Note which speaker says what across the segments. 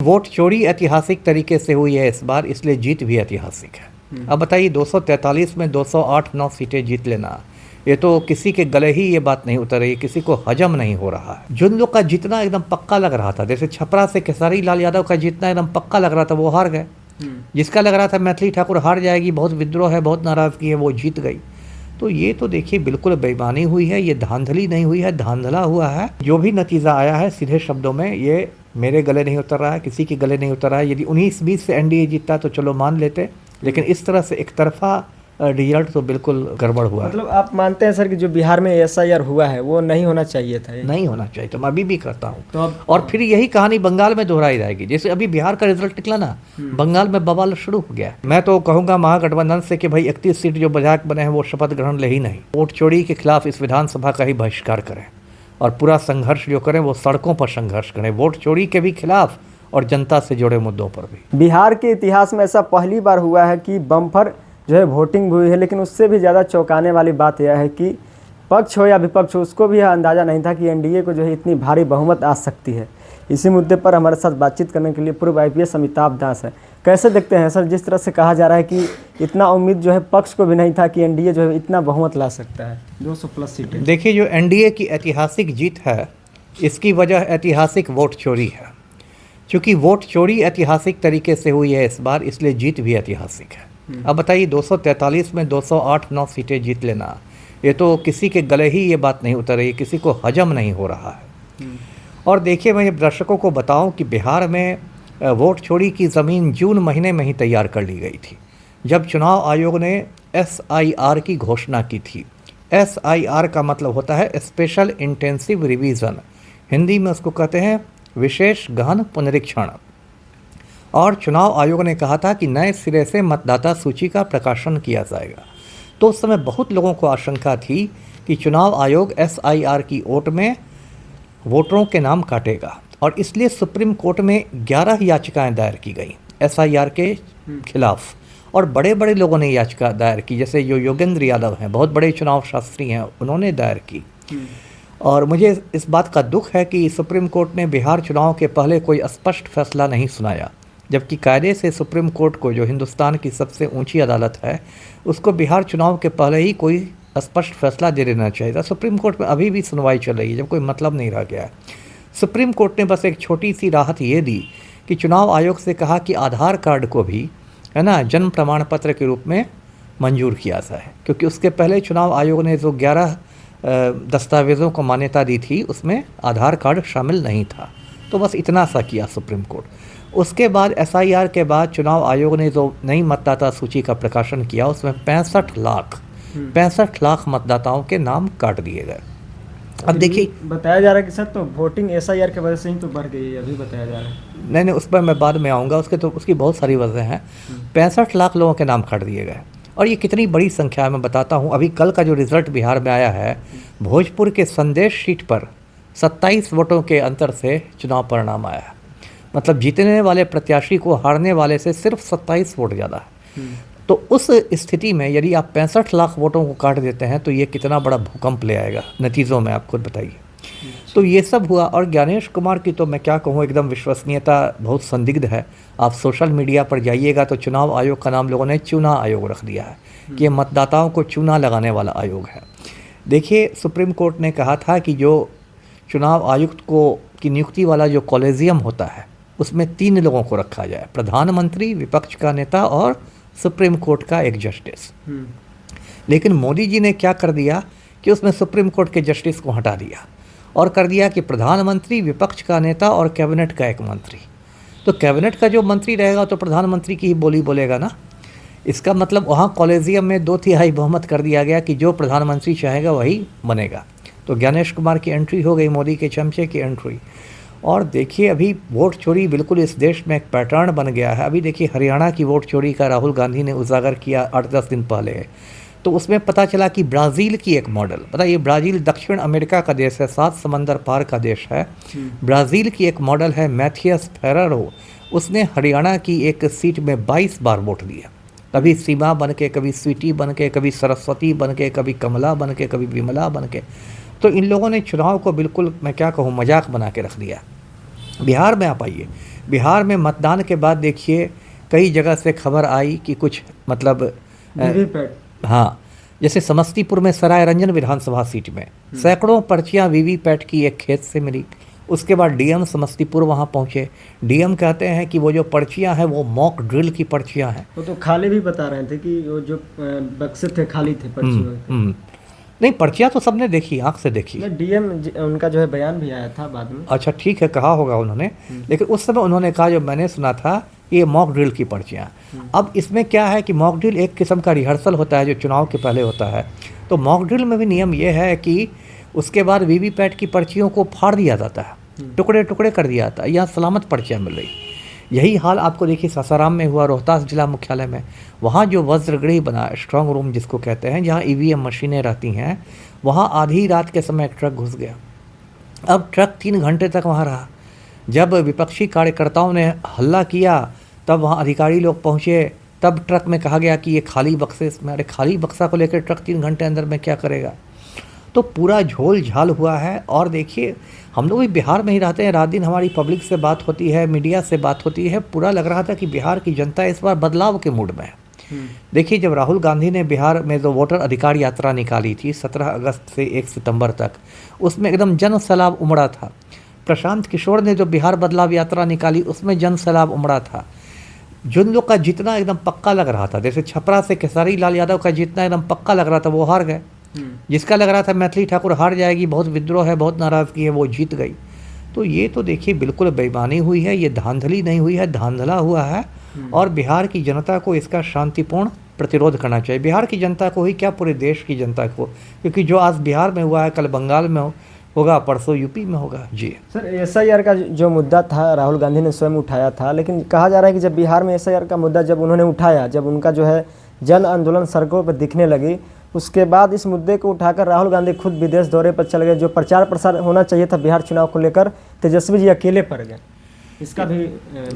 Speaker 1: Vote चोरी ऐतिहासिक तरीके से हुई है इस बार, इसलिए जीत भी ऐतिहासिक है। अब बताइए 243 में 208-9 सीटें जीत लेना, ये तो किसी के गले ही ये बात नहीं उतर रही, किसी को हजम नहीं हो रहा है। जिन लोग का जीतना एकदम पक्का लग रहा था, जैसे छपरा से खेसारी लाल यादव का जीतना एकदम पक्का लग रहा था, वो हार गए। जिसका लग रहा था मैथिली ठाकुर हार जाएगी, बहुत विद्रोह है, बहुत नाराज़गी है, वो जीत गई। तो ये तो देखिए बिल्कुल बेईमानी हुई है, ये धांधली नहीं हुई है, धांधला हुआ है। जो भी नतीजा आया है सीधे शब्दों में ये मेरे गले नहीं उतर रहा है, किसी के गले नहीं उतर रहा है। यदि 19-20 से एनडीए जीतता तो चलो मान लेते, लेकिन इस तरह से एक तरफा रिजल्ट तो बिल्कुल गड़बड़ हुआ।
Speaker 2: मतलब आप मानते हैं सर कि जो बिहार में एसआईआर हुआ है वो नहीं होना चाहिए था?
Speaker 1: नहीं होना चाहिए, तो मैं अभी भी करता हूँ।
Speaker 2: तो अब
Speaker 1: और फिर यही कहानी बंगाल में दोहराई जाएगी, जैसे अभी बिहार का रिजल्ट निकला ना, बंगाल में बवाल शुरू हो गया। मैं तो कहूँगा महागठबंधन से कि भाई 31 सीट जो विधायक बने हैं वो शपथ ग्रहण ले ही नहीं, वोट चोरी के खिलाफ इस विधानसभा का ही बहिष्कार करें और पूरा संघर्ष जो करें वो सड़कों पर संघर्ष करें, वोट चोरी के भी खिलाफ और जनता से जुड़े मुद्दों पर भी।
Speaker 2: बिहार के इतिहास में ऐसा पहली बार हुआ है कि बम्पर जो है वोटिंग हुई है, लेकिन उससे भी ज़्यादा चौंकाने वाली बात यह है कि पक्ष हो या विपक्ष हो, उसको भी यह अंदाज़ा नहीं था कि एनडीए को जो है इतनी भारी बहुमत आ सकती है। इसी मुद्दे पर हमारे साथ बातचीत करने के लिए पूर्व आईपीएस अमिताभ दास है। कैसे देखते हैं सर, जिस तरह से कहा जा रहा है कि इतना उम्मीद जो है पक्ष को भी नहीं था कि एनडीए जो है इतना बहुमत ला सकता है, 200+ सीटें।
Speaker 1: देखिए जो एनडीए की ऐतिहासिक जीत है, इसकी वजह ऐतिहासिक वोट चोरी है। चूँकि वोट चोरी ऐतिहासिक तरीके से हुई है इस बार, इसलिए जीत भी ऐतिहासिक है। अब बताइए 243 में 208-9 सीटें जीत लेना, ये तो किसी के गले ही ये बात नहीं उतर रही, किसी को हजम नहीं हो रहा है। और देखिए मैं दर्शकों को बताऊं कि बिहार में वोट चोरी की ज़मीन जून महीने में ही तैयार कर ली गई थी, जब चुनाव आयोग ने एसआईआर की घोषणा की थी। एसआईआर का मतलब होता है स्पेशल इंटेंसिव रिवीजन, हिंदी में उसको कहते हैं विशेष गहन पुनरीक्षण। और चुनाव आयोग ने कहा था कि नए सिरे से मतदाता सूची का प्रकाशन किया जाएगा। तो उस समय बहुत लोगों को आशंका थी कि चुनाव आयोग एसआईआर की ओट में वोटरों के नाम काटेगा, और इसलिए सुप्रीम कोर्ट में 11 याचिकाएं दायर की गई एसआईआर के खिलाफ। और बड़े बड़े लोगों ने याचिका दायर की, जैसे जो योगेंद्र यादव हैं, बहुत बड़े चुनाव शास्त्री हैं, उन्होंने दायर की। और मुझे इस बात का दुख है कि सुप्रीम कोर्ट ने बिहार चुनाव के पहले कोई स्पष्ट फैसला नहीं सुनाया, जबकि कायदे से सुप्रीम कोर्ट को, जो हिंदुस्तान की सबसे ऊंची अदालत है, उसको बिहार चुनाव के पहले ही कोई स्पष्ट फैसला दे देना चाहिए था। सुप्रीम कोर्ट में अभी भी सुनवाई चल रही है, जब कोई मतलब नहीं रह गया है। सुप्रीम कोर्ट ने बस एक छोटी सी राहत ये दी कि चुनाव आयोग से कहा कि आधार कार्ड को भी, है ना, जन्म प्रमाण पत्र के रूप में मंजूर किया जाए, क्योंकि उसके पहले चुनाव आयोग ने जो 11 दस्तावेज़ों को मान्यता दी थी उसमें आधार कार्ड शामिल नहीं था। तो बस इतना सा किया सुप्रीम कोर्ट। उसके बाद एसआईआर के बाद चुनाव आयोग ने जो नई मतदाता सूची का प्रकाशन किया, उसमें 65 लाख मतदाताओं के नाम काट दिए गए। अब देखिए
Speaker 2: बताया जा रहा है कि सर तो वोटिंग एसआईआर की वजह से ही तो बढ़ गई है, अभी बताया जा रहा है।
Speaker 1: नहीं, उस पर मैं बाद में आऊँगा, उसकी बहुत सारी वजह हैं। 65 लाख लोगों के नाम काट दिए गए, और ये कितनी बड़ी संख्या है मैं बताता हूँ। अभी कल का जो रिज़ल्ट बिहार में आया है, भोजपुर के संदेश सीट पर 27 वोटों के अंतर से चुनाव परिणाम आया है। मतलब जीतने वाले प्रत्याशी को हारने वाले से सिर्फ 27 वोट ज़्यादा है। तो उस स्थिति में यदि आप 65 लाख वोटों को काट देते हैं तो ये कितना बड़ा भूकंप ले आएगा नतीजों में, आप खुद बताइए। तो ये सब हुआ। और ज्ञानेश कुमार की तो मैं क्या कहूँ, एकदम विश्वसनीयता बहुत संदिग्ध है। आप सोशल मीडिया पर जाइएगा तो चुनाव आयोग का नाम लोगों ने चूना आयोग रख दिया है कि ये मतदाताओं को चूना लगाने वाला आयोग है। देखिए सुप्रीम कोर्ट ने कहा था कि जो चुनाव आयुक्त की नियुक्ति वाला जो कॉलेजियम होता है, उसमें 3 लोगों को रखा जाए, प्रधानमंत्री, विपक्ष का नेता और सुप्रीम कोर्ट का एक जस्टिस। लेकिन मोदी जी ने क्या कर दिया कि उसमें सुप्रीम कोर्ट के जस्टिस को हटा दिया और कर दिया कि प्रधानमंत्री, विपक्ष का नेता और कैबिनेट का एक मंत्री। तो कैबिनेट का जो मंत्री रहेगा तो प्रधानमंत्री की ही बोली बोलेगा ना। इसका मतलब वहाँ कॉलेजियम में 2/3 बहुमत कर दिया गया कि जो प्रधानमंत्री चाहेगा वही बनेगा। तो ज्ञानेश कुमार की एंट्री हो गई, मोदी के चमचे की एंट्री। और देखिए अभी वोट चोरी बिल्कुल इस देश में एक पैटर्न बन गया है। अभी देखिए हरियाणा की वोट चोरी का राहुल गांधी ने उजागर किया 8-10 दिन पहले। तो उसमें पता चला कि ब्राज़ील की एक मॉडल, पता ये ब्राज़ील दक्षिण अमेरिका का देश है, 7 समंदर पार का देश है। ब्राज़ील की एक मॉडल है मैथियस फेरेरो, उसने हरियाणा की एक सीट में 22 बार वोट दिया। कभी सीमा बन के, कभी स्वीटी बन के, कभी सरस्वती बन के, कभी कमला बन के, कभी विमला बन के। तो इन लोगों ने चुनाव को बिल्कुल मैं क्या कहूँ मजाक बना के रख दिया। बिहार में आप आइए, बिहार में मतदान के बाद देखिए कई जगह से खबर आई कि कुछ मतलब
Speaker 2: वीवीपैट।
Speaker 1: हाँ, जैसे समस्तीपुर में सराय रंजन विधानसभा सीट में सैकड़ों पर्चियां वीवीपैट की एक खेत से मिली। उसके बाद डीएम समस्तीपुर वहां पहुंचे। डीएम कहते हैं कि वो जो पर्चियां हैं वो मॉक ड्रिल की पर्चियां हैं।
Speaker 2: वो तो खाली भी बता रहे थे कि वो जो बक्से थे खाली थे पर्चियों के।
Speaker 1: नहीं, पर्चियां तो सबने देखी, आंख से देखी।
Speaker 2: डीएम उनका जो है बयान भी आया था बाद में।
Speaker 1: अच्छा ठीक है, कहा होगा उन्होंने, लेकिन उस समय उन्होंने कहा, जो मैंने सुना था, ये मॉक ड्रिल की पर्चियां। अब इसमें क्या है कि मॉक ड्रिल एक किस्म का रिहर्सल होता है जो चुनाव के पहले होता है। तो मॉक ड्रिल में भी नियम ये है कि उसके बाद वीवीपैट की पर्चियों को फाड़ दिया जाता है, टुकड़े टुकड़े कर दिया जाता है। यहाँ सलामत पर्चियाँ मिल रही। यही हाल आपको देखिए सासाराम में हुआ, रोहतास जिला मुख्यालय में। वहाँ जो वज्रगृह बना, स्ट्रांग रूम जिसको कहते हैं, जहाँ ईवीएम मशीनें रहती हैं, वहाँ आधी रात के समय एक ट्रक घुस गया। अब ट्रक 3 घंटे तक वहाँ रहा। जब विपक्षी कार्यकर्ताओं ने हल्ला किया तब वहाँ अधिकारी लोग पहुँचे। तब ट्रक में कहा गया कि ये खाली बक्से इसमें। अरे खाली बक्सा को लेकर ट्रक 3 घंटे अंदर में क्या करेगा? तो पूरा झोल झाल हुआ है। और देखिए हम लोग भी बिहार में ही रहते हैं, रात दिन हमारी पब्लिक से बात होती है, मीडिया से बात होती है। पूरा लग रहा था कि बिहार की जनता इस बार बदलाव के मूड में है। देखिए जब राहुल गांधी ने बिहार में जो वोटर अधिकार यात्रा निकाली थी 17 अगस्त से 1 सितंबर तक, उसमें एकदम जन सैलाब उमड़ा था। प्रशांत किशोर ने जो बिहार बदलाव यात्रा निकाली उसमें जन सैलाब उमड़ा था। जिन लोग का जीतना एकदम पक्का लग रहा था, जैसे छपरा से खेसारी लाल यादव का जीतना एकदम पक्का लग रहा था, वो हार गए। जिसका लग रहा था मैथिली ठाकुर हार जाएगी, बहुत विद्रोह है, बहुत नाराज़गी है, वो जीत गई। तो ये तो देखिए बिल्कुल बेईमानी हुई है, ये धांधली नहीं हुई है, धांधला हुआ है। और बिहार की जनता को इसका शांतिपूर्ण प्रतिरोध करना चाहिए। बिहार की जनता को ही क्या, पूरे देश की जनता को, क्योंकि जो आज बिहार में हुआ है कल बंगाल में होगा, परसों यूपी में होगा। जी
Speaker 2: सर, एसआईआर का जो मुद्दा था राहुल गांधी ने स्वयं उठाया था, लेकिन कहा जा रहा है कि जब बिहार में एसआईआर का मुद्दा जब उन्होंने उठाया, जब उनका जो है जन आंदोलन सड़कों पर दिखने लगी, उसके बाद इस मुद्दे को उठाकर राहुल गांधी खुद विदेश दौरे पर चले गए। जो प्रचार प्रसार होना चाहिए था बिहार चुनाव को लेकर, तेजस्वी जी अकेले पड़ गए। इसका भी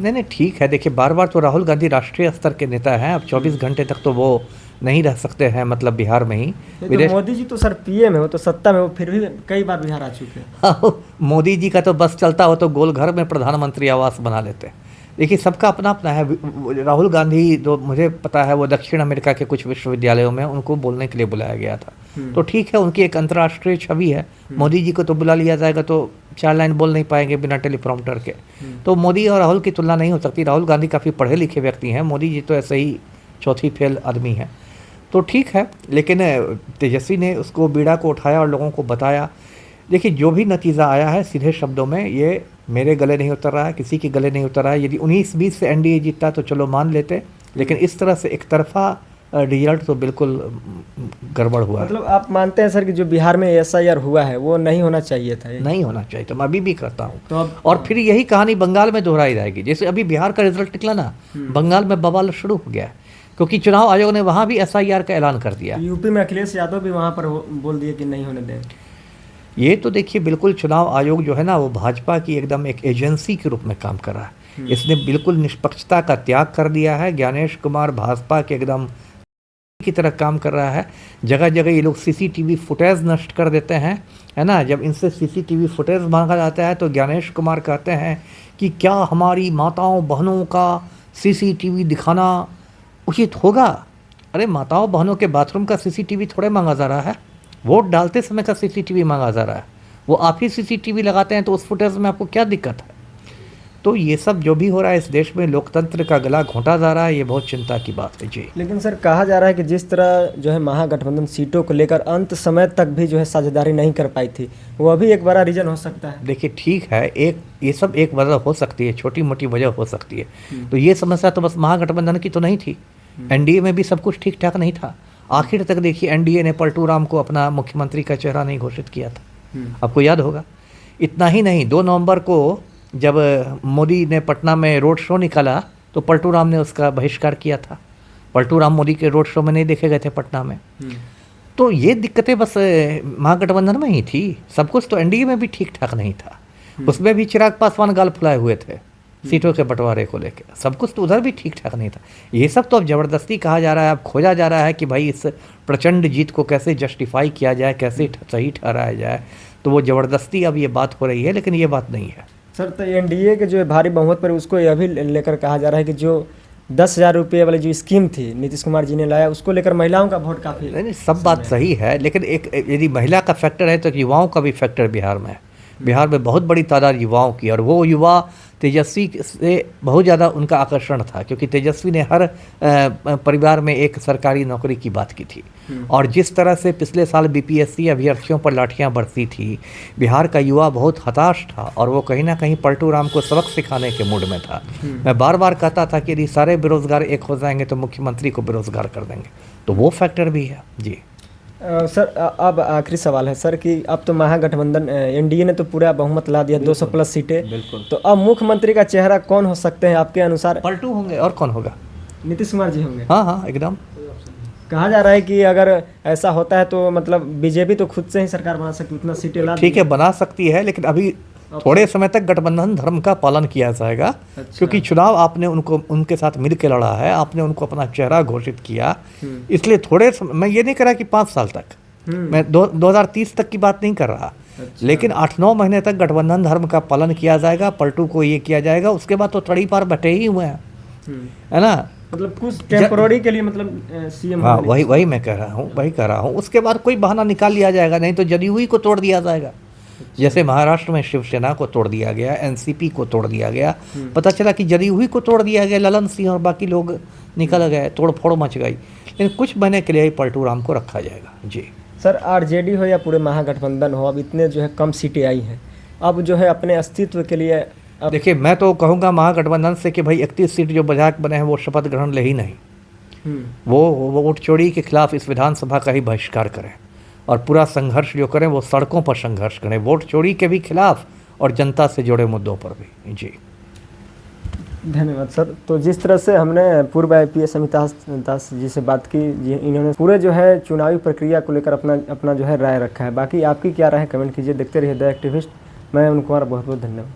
Speaker 1: नहीं ठीक है। देखिए बार बार तो राहुल गांधी राष्ट्रीय स्तर के नेता हैं, अब 24 घंटे तक तो वो नहीं रह सकते हैं, मतलब बिहार में ही।
Speaker 2: तो मोदी जी तो सर पीएम है, वो तो सत्ता में, वो फिर भी कई बार बिहार आ चुके हैं।
Speaker 1: मोदी जी का तो बस चलता हो तो गोलघर में प्रधानमंत्री आवास बना लेते हैं। देखिए सबका अपना अपना है। राहुल गांधी जो मुझे पता है वो दक्षिण अमेरिका के कुछ विश्वविद्यालयों में उनको बोलने के लिए बुलाया गया था। तो ठीक है, उनकी एक अंतर्राष्ट्रीय छवि है। मोदी जी को तो बुला लिया जाएगा तो 4 लाइन बोल नहीं पाएंगे बिना टेलीप्रॉम्प्टर के। तो मोदी और राहुल की तुलना नहीं हो सकती। राहुल गांधी काफ़ी पढ़े लिखे व्यक्ति हैं, मोदी जी तो ऐसे ही चौथी फेल आदमी हैं। तो ठीक है, लेकिन तेजस्वी ने उसको बीड़ा को उठाया और लोगों को बताया। देखिए जो भी नतीजा आया है, सीधे शब्दों में ये मेरे गले नहीं उतर रहा है, किसी के गले नहीं उतर रहा है। यदि 19-20 से एनडीए जीतता तो चलो मान लेते, लेकिन इस तरह से एक तरफा रिजल्ट तो बिल्कुल गड़बड़ हुआ।
Speaker 2: मतलब आप मानते हैं सर कि जो बिहार में एसआईआर हुआ है वो नहीं होना चाहिए था?
Speaker 1: नहीं होना चाहिए, तो मैं अभी भी करता हूँ। तो और फिर यही कहानी बंगाल में दोहराई जाएगी। जैसे अभी बिहार का रिजल्ट निकला ना, बंगाल में बवाल शुरू हो गया, क्योंकि चुनाव आयोग ने वहाँ भी एसआईआर का ऐलान कर दिया।
Speaker 2: यूपी में अखिलेश यादव भी वहाँ पर बोल दिए कि नहीं होने दें।
Speaker 1: ये तो देखिए बिल्कुल चुनाव आयोग जो है ना, वो भाजपा की एकदम एक एजेंसी के रूप में काम कर रहा है। इसने बिल्कुल निष्पक्षता का त्याग कर दिया है। ज्ञानेश कुमार भाजपा के एकदम की तरह काम कर रहा है। जगह जगह ये लोग सीसीटीवी फुटेज नष्ट कर देते हैं, है ना। जब इनसे सीसीटीवी फुटेज मांगा जाता है तो ज्ञानेश कुमार कहते हैं कि क्या हमारी माताओं बहनों का सीसीटीवी दिखाना उचित होगा? अरे माताओं बहनों के बाथरूम का सीसीटीवी थोड़े मांगा जा रहा है, वोट डालते समय का सीसीटीवी मांगा जा रहा है। वो आप ही सीसीटीवी लगाते हैं तो उस फुटेज में आपको क्या दिक्कत है? तो ये सब जो भी हो रहा है इस देश में, लोकतंत्र का गला घोंटा जा रहा है, ये बहुत चिंता की बात है। जी
Speaker 2: लेकिन सर कहा जा रहा है कि जिस तरह जो है महागठबंधन सीटों को लेकर अंत समय तक भी जो है साझेदारी नहीं कर पाई थी, वो अभी एक बड़ा रीजन हो सकता है।
Speaker 1: देखिए ठीक है, ये सब एक वजह हो सकती है, छोटी मोटी वजह हो सकती है। तो ये समस्या तो बस महागठबंधन की तो नहीं थी, एनडीए में भी सब कुछ ठीक ठाक नहीं था। आखिर तक देखिए एनडीए ने पलटू राम को अपना मुख्यमंत्री का चेहरा नहीं घोषित किया था, आपको याद होगा। इतना ही नहीं, 2 नवंबर को जब मोदी ने पटना में रोड शो निकाला तो पलटू राम ने उसका बहिष्कार किया था। पलटू राम मोदी के रोड शो में नहीं देखे गए थे पटना में। तो ये दिक्कतें बस महागठबंधन में ही थी, सब कुछ तो एनडीए में भी ठीक ठाक नहीं था। उसमें भी चिराग पासवान गाल फुलाए हुए थे सीटों के बंटवारे को लेकर, सब कुछ तो उधर भी ठीक ठाक नहीं था। ये सब तो अब ज़बरदस्ती कहा जा रहा है, अब खोजा जा रहा है कि भाई इस प्रचंड जीत को कैसे जस्टिफाई किया जाए, कैसे सही ठहराया जाए। तो वो ज़बरदस्ती अब ये बात हो रही है, लेकिन ये बात नहीं है।
Speaker 2: सर तो एनडीए के जो है भारी बहुमत पर उसको यह भी लेकर कहा जा रहा है कि जो 10,000 रुपये वाली जो स्कीम थी नीतीश कुमार जी ने लाया, उसको लेकर महिलाओं का वोट काफ़ी
Speaker 1: नहीं, सब बात सही है, लेकिन एक यदि महिला का फैक्टर है तो युवाओं का भी फैक्टर बिहार में है। बिहार में बहुत बड़ी तादाद युवाओं की, और वो युवा तेजस्वी से बहुत ज़्यादा उनका आकर्षण था, क्योंकि तेजस्वी ने हर परिवार में एक सरकारी नौकरी की बात की थी। और जिस तरह से पिछले साल बीपीएससी अभ्यर्थियों पर लाठियां बरसी थी, बिहार का युवा बहुत हताश था और वो कहीं ना कहीं पलटू राम को सबक सिखाने के मूड में था। मैं बार बार कहता था कि यदि सारे बेरोजगार एक हो जाएंगे तो मुख्यमंत्री को बेरोजगार कर देंगे, तो वो फैक्टर भी है जी।
Speaker 2: सर अब आखिरी सवाल है सर कि अब तो महागठबंधन एनडीए ने तो पूरा बहुमत ला दिया, 200 प्लस सीटें,
Speaker 1: बिल्कुल।
Speaker 2: तो अब मुख्यमंत्री का चेहरा कौन हो सकते हैं आपके अनुसार?
Speaker 1: पलटू होंगे, और कौन होगा?
Speaker 2: नीतीश कुमार जी होंगे।
Speaker 1: हाँ हाँ, एकदम।
Speaker 2: कहा जा रहा है कि अगर ऐसा होता है तो मतलब बीजेपी तो खुद से ही सरकार बना सकती, उतना सीटें ला
Speaker 1: ठीक है, बना सकती है, लेकिन अभी थोड़े समय तक गठबंधन धर्म का पालन किया जाएगा। क्योंकि चुनाव आपने उनके साथ मिल के लड़ा है, आपने उनको अपना चेहरा घोषित किया, इसलिए थोड़े मैं ये नहीं कर रहा कि 5 साल तक, मैं 2030 तक की बात नहीं कर रहा, लेकिन 8-9 महीने तक गठबंधन धर्म का पालन किया जाएगा, पलटू को ये किया जाएगा, उसके बाद तो तड़ी पार बैठे ही हुए हैं, है ना।
Speaker 2: मतलब कुछ टेम्पोररी के लिए मतलब सीएम।
Speaker 1: हाँ, वही मैं कह रहा हूँ, उसके बाद कोई बहाना निकाल लिया जाएगा, नहीं तो जदयू ही को तोड़ दिया जाएगा। जैसे महाराष्ट्र में शिवसेना को तोड़ दिया गया, एनसीपी को तोड़ दिया गया, पता चला कि जदयू ही को तोड़ दिया गया, ललन सिंह और बाकी लोग निकल गए, तोड़ फोड़ मच गई। लेकिन कुछ महीने के लिए ही पलटू राम को रखा जाएगा जी।
Speaker 2: सर आरजेडी हो या पूरे महागठबंधन हो, अब इतने जो है कम सीटें आई हैं, अब जो है अपने अस्तित्व के लिए
Speaker 1: देखिए, मैं तो कहूँगा महागठबंधन से कि भाई 31 सीट जो विधायक बने हैं वो शपथ ग्रहण ले ही नहीं, वो वोट चोरी के खिलाफ इस विधानसभा का ही बहिष्कार करें, और पूरा संघर्ष जो करें वो सड़कों पर संघर्ष करें, वोट चोरी के भी खिलाफ और जनता से जुड़े मुद्दों पर भी जी।
Speaker 2: धन्यवाद सर। तो जिस तरह से हमने पूर्व IPS अमिताभ दास जी से बात की, इन्होंने पूरे जो है चुनावी प्रक्रिया को लेकर अपना जो है राय रखा है। बाकी आपकी क्या राय है कमेंट कीजिए। देखते रहिए द एक्टिविस्ट। मैं उनको बहुत बहुत धन्यवाद।